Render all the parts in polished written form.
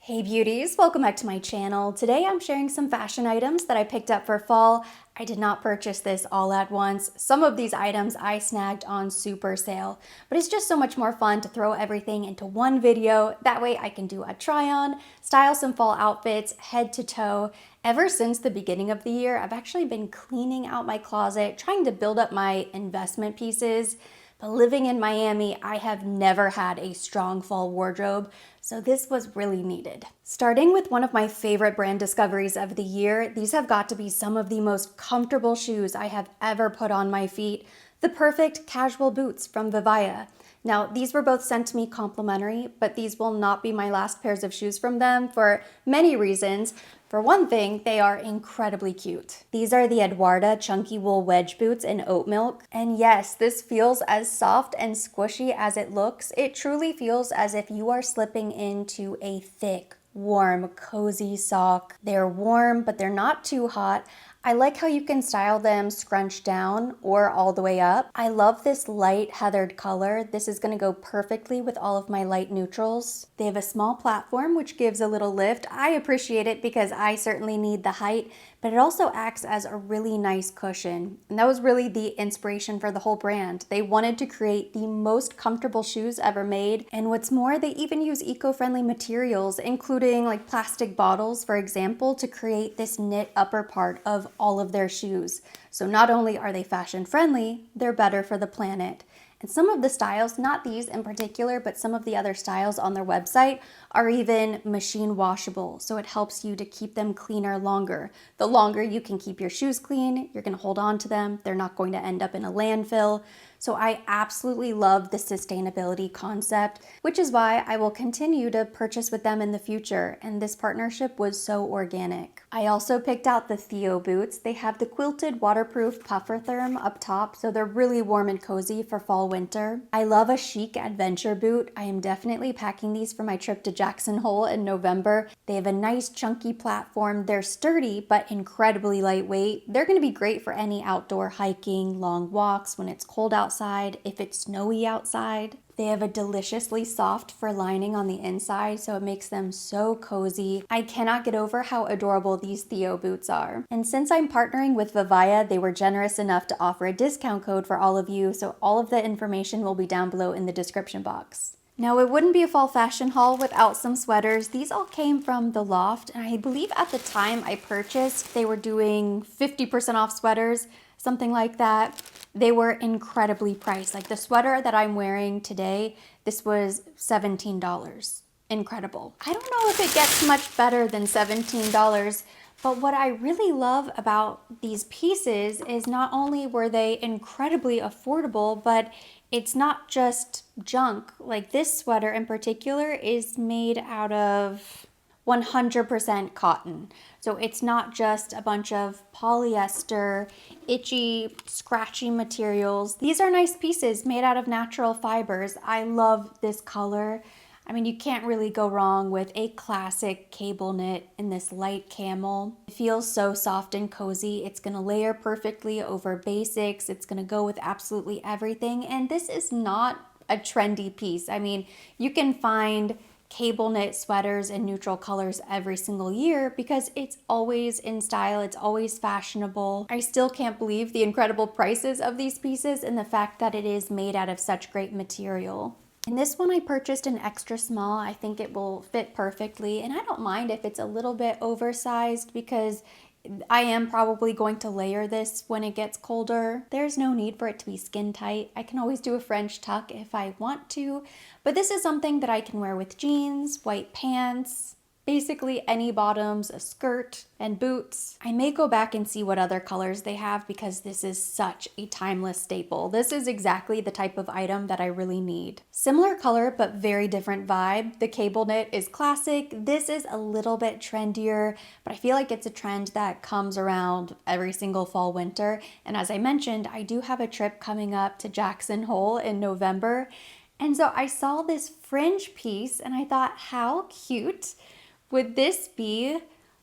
Hey beauties, welcome back to my channel. Today I'm sharing some fashion items that I picked up for fall. I did not purchase this all at once. Some of these items I snagged on super sale, but it's just so much more fun to throw everything into one video. That way I can do a try on, style some fall outfits head to toe. Ever since the beginning of the year, I've actually been cleaning out my closet, trying to build up my investment pieces. But living in Miami, I have never had a strong fall wardrobe, so this was really needed. Starting with one of my favorite brand discoveries of the year, these have got to be some of the most comfortable shoes I have ever put on my feet. The perfect casual boots from Viva. Now, these were both sent to me complimentary, but these will not be my last pairs of shoes from them for many reasons. For one thing, they are incredibly cute. These are the Edwarda Chunky Wool Wedge Boots in oat milk. And yes, this feels as soft and squishy as it looks. It truly feels as if you are slipping into a thick, warm, cozy sock. They're warm, but they're not too hot. I like how you can style them scrunched down or all the way up. I love this light heathered color. This is gonna go perfectly with all of my light neutrals. They have a small platform which gives a little lift. I appreciate it because I certainly need the height, but it also acts as a really nice cushion. And that was really the inspiration for the whole brand. They wanted to create the most comfortable shoes ever made. And what's more, they even use eco-friendly materials, including like plastic bottles, for example, to create this knit upper part of all of their shoes. So not only are they fashion friendly, they're better for the planet. And some of the styles, not these in particular, but some of the other styles on their website are even machine washable. So it helps you to keep them cleaner longer. The longer you can keep your shoes clean, you're gonna hold on to them. They're not going to end up in a landfill. So I absolutely love the sustainability concept, which is why I will continue to purchase with them in the future. And this partnership was so organic. I also picked out the Theo boots. They have the quilted waterproof puffer therm up top, so they're really warm and cozy for fall winter. I love a chic adventure boot. I am definitely packing these for my trip to Jackson Hole in November. They have a nice chunky platform. They're sturdy, but incredibly lightweight. They're gonna be great for any outdoor hiking, long walks, when it's cold outside, if it's snowy outside. They have a deliciously soft fur lining on the inside, so it makes them so cozy. I cannot get over how adorable these Theo boots are. And since I'm partnering with Viva, they were generous enough to offer a discount code for all of you, so all of the information will be down below in the description box. Now, it wouldn't be a fall fashion haul without some sweaters. These all came from the Loft, and I believe at the time I purchased, they were doing 50% off sweaters, something like that. They were incredibly priced. Like the sweater that I'm wearing today, this was $17. Incredible. I don't know if it gets much better than $17, but what I really love about these pieces is not only were they incredibly affordable, but it's not just junk. Like this sweater in particular is made out of 100% cotton. So it's not just a bunch of polyester, itchy, scratchy materials. These are nice pieces made out of natural fibers. I love this color. I mean, you can't really go wrong with a classic cable knit in this light camel. It feels so soft and cozy. It's gonna layer perfectly over basics. It's gonna go with absolutely everything. And this is not a trendy piece. I mean, you can find cable knit sweaters in neutral colors every single year because it's always in style, it's always fashionable. I still can't believe the incredible prices of these pieces and the fact that it is made out of such great material. In this one I purchased an extra small. I think it will fit perfectly, and I don't mind if it's a little bit oversized because I am probably going to layer this when it gets colder. There's no need for it to be skin tight. I can always do a French tuck if I want to, but this is something that I can wear with jeans, white pants, basically any bottoms, a skirt, and boots. I may go back and see what other colors they have because this is such a timeless staple. This is exactly the type of item that I really need. Similar color, but very different vibe. The cable knit is classic. This is a little bit trendier, but I feel like it's a trend that comes around every single fall, winter. And as I mentioned, I do have a trip coming up to Jackson Hole in November. And so I saw this fringe piece and I thought, how cute would this be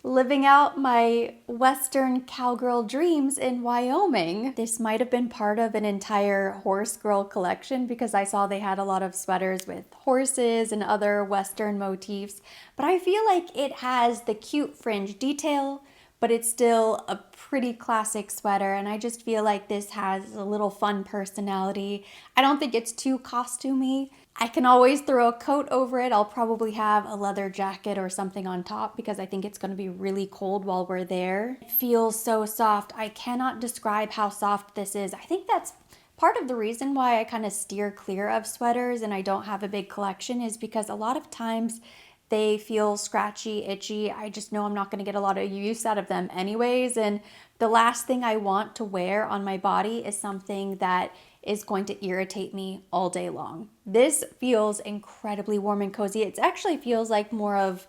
living out my Western cowgirl dreams in Wyoming. This might have been part of an entire horse girl collection because I saw they had a lot of sweaters with horses and other Western motifs, but I feel like it has the cute fringe detail, but it's still a pretty classic sweater, and I just feel like this has a little fun personality. I don't think it's too costumey. I can always throw a coat over it. I'll probably have a leather jacket or something on top because I think it's going to be really cold while we're there. It feels so soft. I cannot describe how soft this is. I think that's part of the reason why I kind of steer clear of sweaters and I don't have a big collection, is because a lot of times they feel scratchy, itchy. I just know I'm not going to get a lot of use out of them anyways. And the last thing I want to wear on my body is something that is going to irritate me all day long. This feels incredibly warm and cozy. It actually feels like more of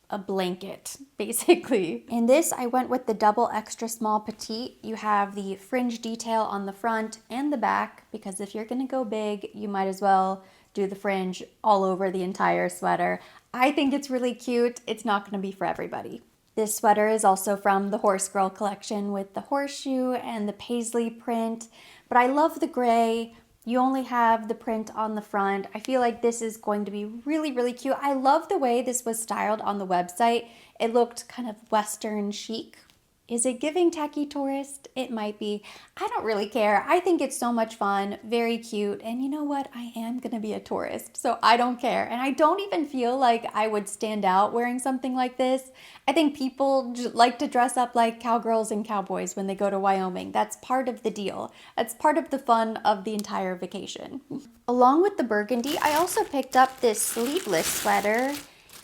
a blanket, basically. In this, I went with the double extra small petite. You have the fringe detail on the front and the back, because if you're gonna go big, you might as well do the fringe all over the entire sweater. I think it's really cute. It's not gonna be for everybody. This sweater is also from the Horse Girl collection with the horseshoe and the paisley print, but I love the gray. You only have the print on the front. I feel like this is going to be really, really cute. I love the way this was styled on the website. It looked kind of Western chic. Is it giving tacky tourist? It might be. I don't really care. I think it's so much fun, very cute, and you know what? I am gonna be a tourist, so I don't care. And I don't even feel like I would stand out wearing something like this. I think people like to dress up like cowgirls and cowboys when they go to Wyoming. That's part of the deal. That's part of the fun of the entire vacation. Along with the burgundy, I also picked up this sleeveless sweater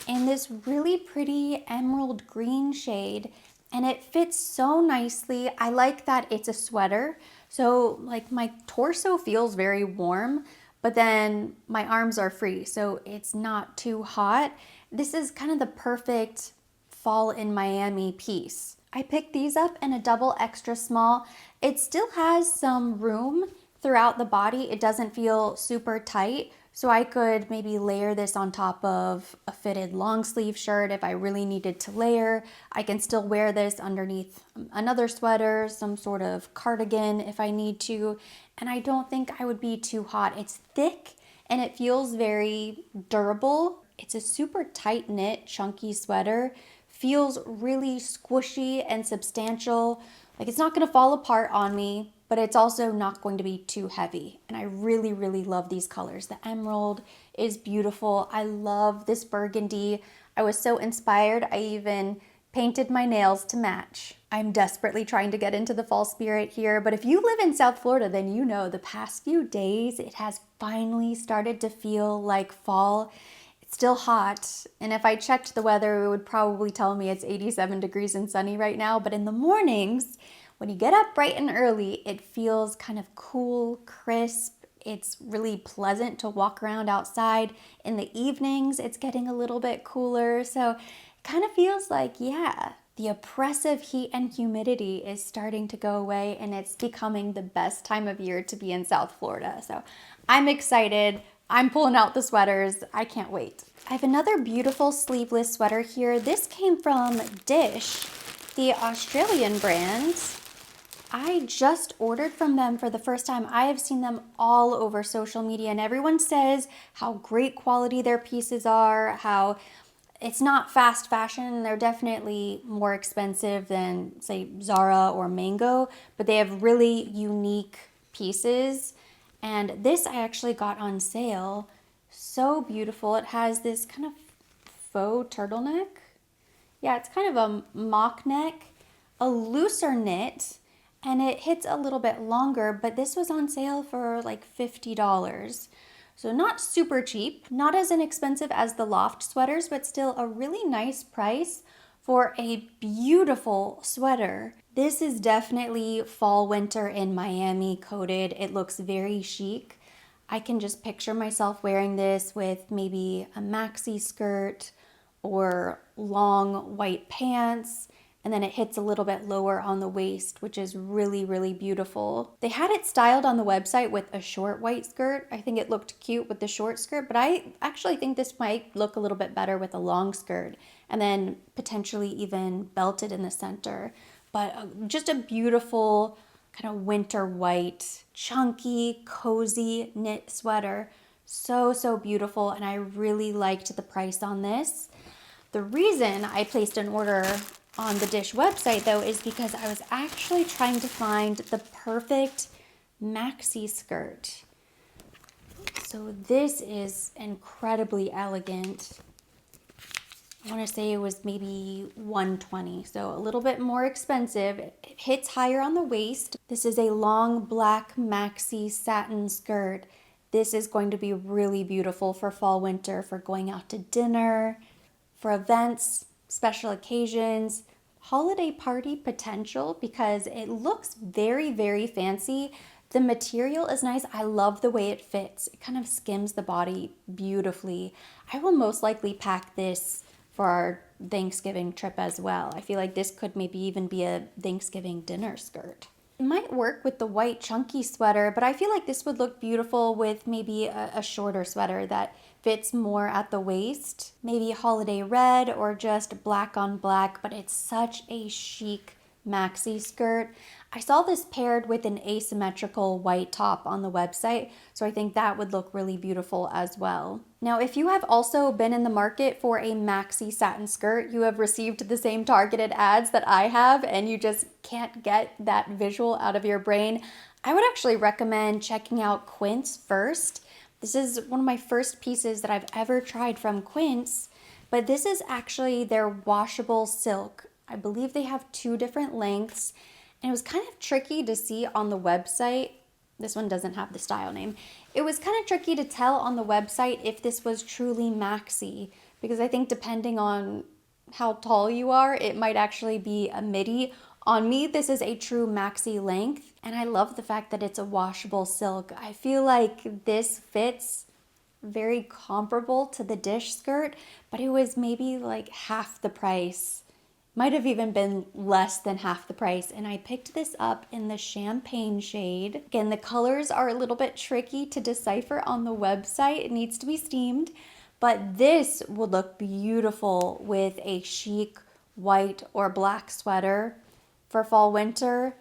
in this really pretty emerald green shade. And it fits so nicely. I like that it's a sweater. So like my torso feels very warm, but then my arms are free, so it's not too hot. This is kind of the perfect fall in Miami piece. I picked these up in a double extra small. It still has some room throughout the body. It doesn't feel super tight. So I could maybe layer this on top of a fitted long sleeve shirt if I really needed to layer. I can still wear this underneath another sweater, some sort of cardigan if I need to. And I don't think I would be too hot. It's thick and it feels very durable. It's a super tight knit, chunky sweater. Feels really squishy and substantial. Like it's not gonna fall apart on me, but it's also not going to be too heavy. And I really, really love these colors. The emerald is beautiful. I love this burgundy. I was so inspired, I even painted my nails to match. I'm desperately trying to get into the fall spirit here, but if you live in South Florida, then you know the past few days, it has finally started to feel like fall. It's still hot, and if I checked the weather, it would probably tell me it's 87 degrees and sunny right now, but in the mornings, when you get up bright and early, it feels kind of cool, crisp. It's really pleasant to walk around outside. In the evenings, it's getting a little bit cooler. So it kind of feels like, yeah, the oppressive heat and humidity is starting to go away, and it's becoming the best time of year to be in South Florida. So I'm excited. I'm pulling out the sweaters. I can't wait. I have another beautiful sleeveless sweater here. This came from Dish, the Australian brand. I just ordered from them for the first time. I have seen them all over social media, and everyone says how great quality their pieces are, how it's not fast fashion. They're definitely more expensive than, say, Zara or Mango, but they have really unique pieces. And this I actually got on sale. So beautiful. It has this kind of faux turtleneck. Yeah, it's kind of a mock neck, a looser knit, and it hits a little bit longer, but this was on sale for like $50. So not super cheap, not as inexpensive as the Loft sweaters, but still a really nice price for a beautiful sweater. This is definitely fall winter in Miami coated. It looks very chic. I can just picture myself wearing this with maybe a maxi skirt or long white pants, and then it hits a little bit lower on the waist, which is really, really beautiful. They had it styled on the website with a short white skirt. I think it looked cute with the short skirt, but I actually think this might look a little bit better with a long skirt and then potentially even belted in the center. But just a beautiful kind of winter white, chunky, cozy knit sweater. So, so beautiful, and I really liked the price on this. The reason I placed an order on the Dish website though is because I was actually trying to find the perfect maxi skirt. So this is incredibly elegant. I want to say it was maybe $120, so a little bit more expensive. It hits higher on the waist. This is a long black maxi satin skirt. This is going to be really beautiful for fall, winter, for going out to dinner, for events, special occasions, holiday party potential, because it looks very, very fancy. The material is nice. I love the way it fits. It kind of skims the body beautifully. I will most likely pack this for our Thanksgiving trip as well. I feel like this could maybe even be a Thanksgiving dinner skirt. It might work with the white chunky sweater, but I feel like this would look beautiful with maybe a shorter sweater that fits more at the waist. Maybe holiday red or just black on black, but it's such a chic maxi skirt. I saw this paired with an asymmetrical white top on the website, so I think that would look really beautiful as well. Now, if you have also been in the market for a maxi satin skirt, you have received the same targeted ads that I have, and you just can't get that visual out of your brain, I would actually recommend checking out Quince first. This is one of my first pieces that I've ever tried from Quince, but this is actually their washable silk. I believe they have 2 different lengths, and it was kind of tricky to see on the website. This one doesn't have the style name. It was kind of tricky to tell on the website if this was truly maxi, because I think depending on how tall you are, it might actually be a midi. On me, this is a true maxi length, and I love the fact that it's a washable silk. I feel like this fits very comparable to the Dish skirt, but it was maybe like half the price. Might have even been less than half the price, and I picked this up in the champagne shade. Again, the colors are a little bit tricky to decipher on the website. It needs to be steamed, but this would look beautiful with a chic white or black sweater for fall, winter.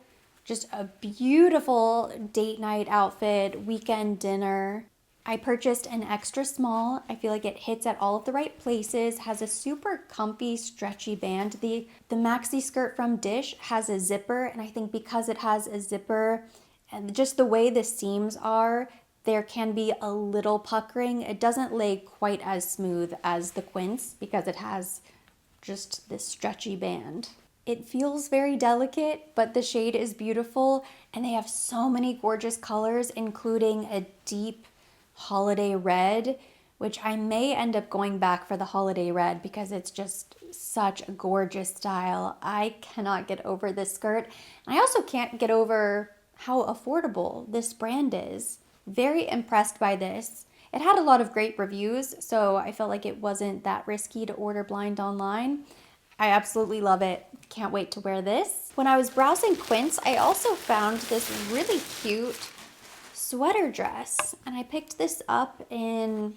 Just a beautiful date night outfit, weekend dinner. I purchased an extra small. I feel like it hits at all of the right places, has a super comfy, stretchy band. The maxi skirt from Dish has a zipper, and I think because it has a zipper and just the way the seams are, there can be a little puckering. It doesn't lay quite as smooth as the Quince because it has just this stretchy band. It feels very delicate, but the shade is beautiful, and they have so many gorgeous colors, including a deep holiday red, which I may end up going back for the holiday red because it's just such a gorgeous style. I cannot get over this skirt. And I also can't get over how affordable this brand is. Very impressed by this. It had a lot of great reviews, so I felt like it wasn't that risky to order blind online. I absolutely love it. Can't wait to wear this. When I was browsing Quince, I also found this really cute sweater dress, and I picked this up in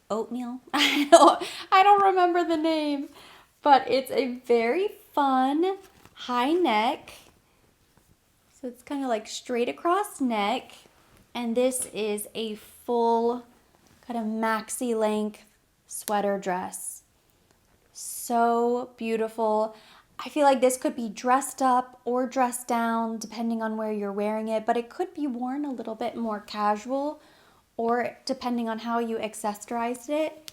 oatmeal. I don't remember the name, but it's a very fun high neck. So it's kind of like straight across neck, and this is a full kind of maxi length sweater dress. So beautiful. I feel like this could be dressed up or dressed down depending on where you're wearing it, but it could be worn a little bit more casual, or depending on how you accessorized it,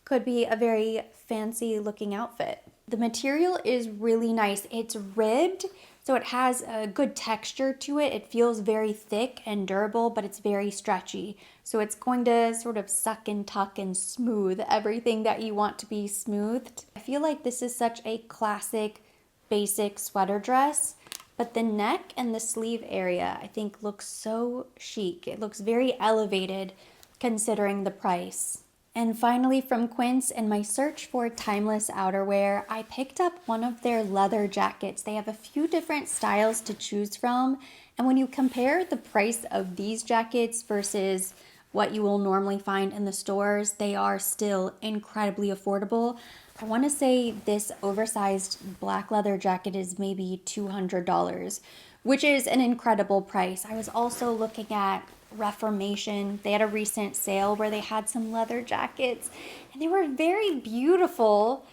could be a very fancy looking outfit. The material is really nice. It's ribbed, so it has a good texture to it. It feels very thick and durable, but it's very stretchy. So it's going to sort of suck and tuck and smooth everything that you want to be smoothed. I feel like this is such a classic, basic sweater dress, but the neck and the sleeve area I think looks so chic. It looks very elevated considering the price. And finally, from Quince, in my search for timeless outerwear, I picked up one of their leather jackets. They have a few different styles to choose from. And when you compare the price of these jackets versus what you will normally find in the stores, they are still incredibly affordable. I want to say this oversized black leather jacket is maybe $200, which is an incredible price. I was also looking at Reformation. They had a recent sale where they had some leather jackets and they were very beautiful,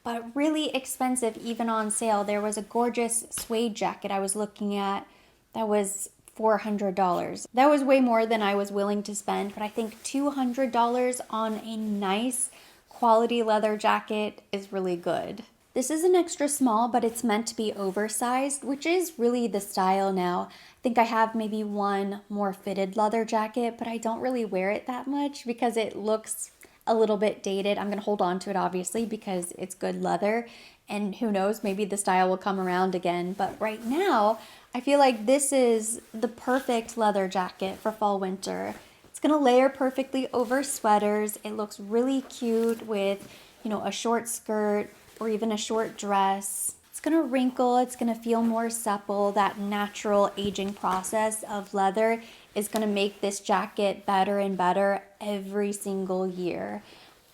but really expensive even on sale. There was a gorgeous suede jacket I was looking at that was $400. That was way more than I was willing to spend, but I think $200 on a nice quality leather jacket is really good. This is an extra small, but it's meant to be oversized, which is really the style now. I think I have maybe one more fitted leather jacket, but I don't really wear it that much because it looks a little bit dated. I'm gonna hold on to it obviously because it's good leather, and who knows, maybe the style will come around again. But right now, I feel like this is the perfect leather jacket for fall winter. It's gonna layer perfectly over sweaters. It looks really cute with, a short skirt or even a short dress. It's gonna wrinkle, it's gonna feel more supple. That natural aging process of leather is gonna make this jacket better and better every single year.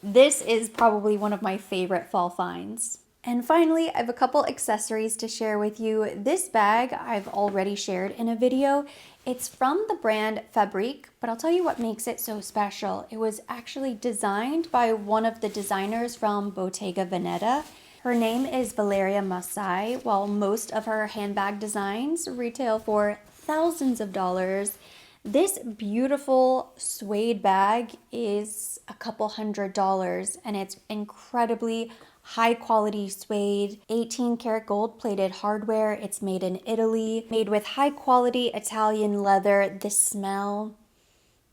This is probably one of my favorite fall finds. And finally, I have a couple accessories to share with you. This bag I've already shared in a video. It's from the brand Fabrique, but I'll tell you what makes it so special. It was actually designed by one of the designers from Bottega Veneta. Her name is Valeria Masai. While most of her handbag designs retail for thousands of dollars, this beautiful suede bag is a couple $100s, and it's incredibly high quality suede, 18 karat gold plated hardware. It's made in Italy, made with high quality Italian leather. The smell,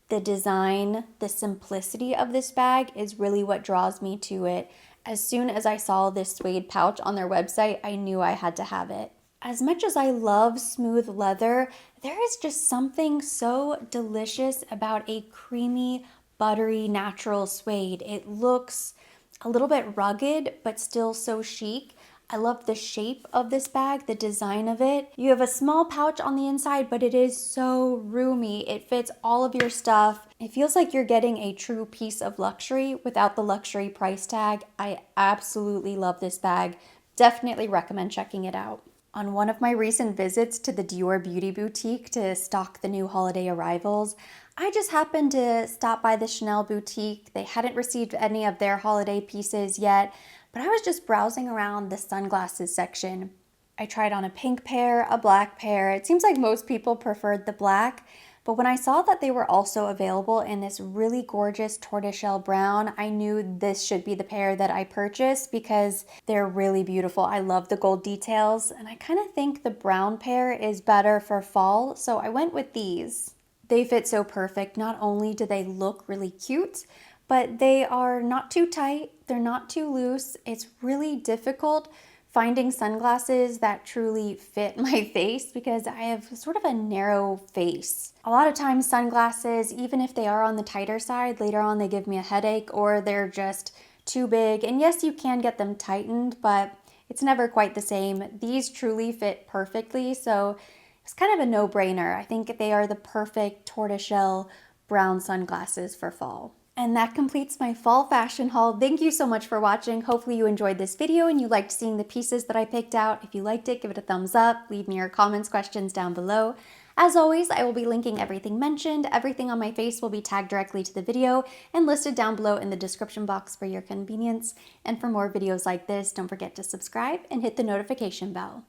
the design, the simplicity of this bag is really what draws me to it. As soon as I saw this suede pouch on their website, I knew I had to have it. As much as I love smooth leather, there is just something so delicious about a creamy, buttery, natural suede. It looks a little bit rugged, but still so chic. I love the shape of this bag, the design of it. You have a small pouch on the inside, but it is so roomy. It fits all of your stuff. It feels like you're getting a true piece of luxury without the luxury price tag. I absolutely love this bag. Definitely recommend checking it out. On one of my recent visits to the Dior Beauty Boutique to stock the new holiday arrivals, I just happened to stop by the Chanel boutique. They hadn't received any of their holiday pieces yet, but I was just browsing around the sunglasses section. I tried on a pink pair, a black pair. It seems like most people preferred the black, but when I saw that they were also available in this really gorgeous tortoiseshell brown, I knew this should be the pair that I purchased because they're really beautiful. I love the gold details, and I kind of think the brown pair is better for fall, so I went with these. They fit so perfect. Not only do they look really cute, but they are not too tight, they're not too loose. It's really difficult finding sunglasses that truly fit my face because I have sort of a narrow face. A lot of times sunglasses, even if they are on the tighter side, later on they give me a headache or they're just too big. And yes, you can get them tightened, but it's never quite the same. These truly fit perfectly, so it's kind of a no-brainer. I think they are the perfect tortoiseshell brown sunglasses for fall. And that completes my fall fashion haul. Thank you so much for watching. Hopefully you enjoyed this video and you liked seeing the pieces that I picked out. If you liked it, give it a thumbs up. Leave me your comments, questions down below. As always, I will be linking everything mentioned. Everything on my face will be tagged directly to the video and listed down below in the description box for your convenience. And for more videos like this, don't forget to subscribe and hit the notification bell.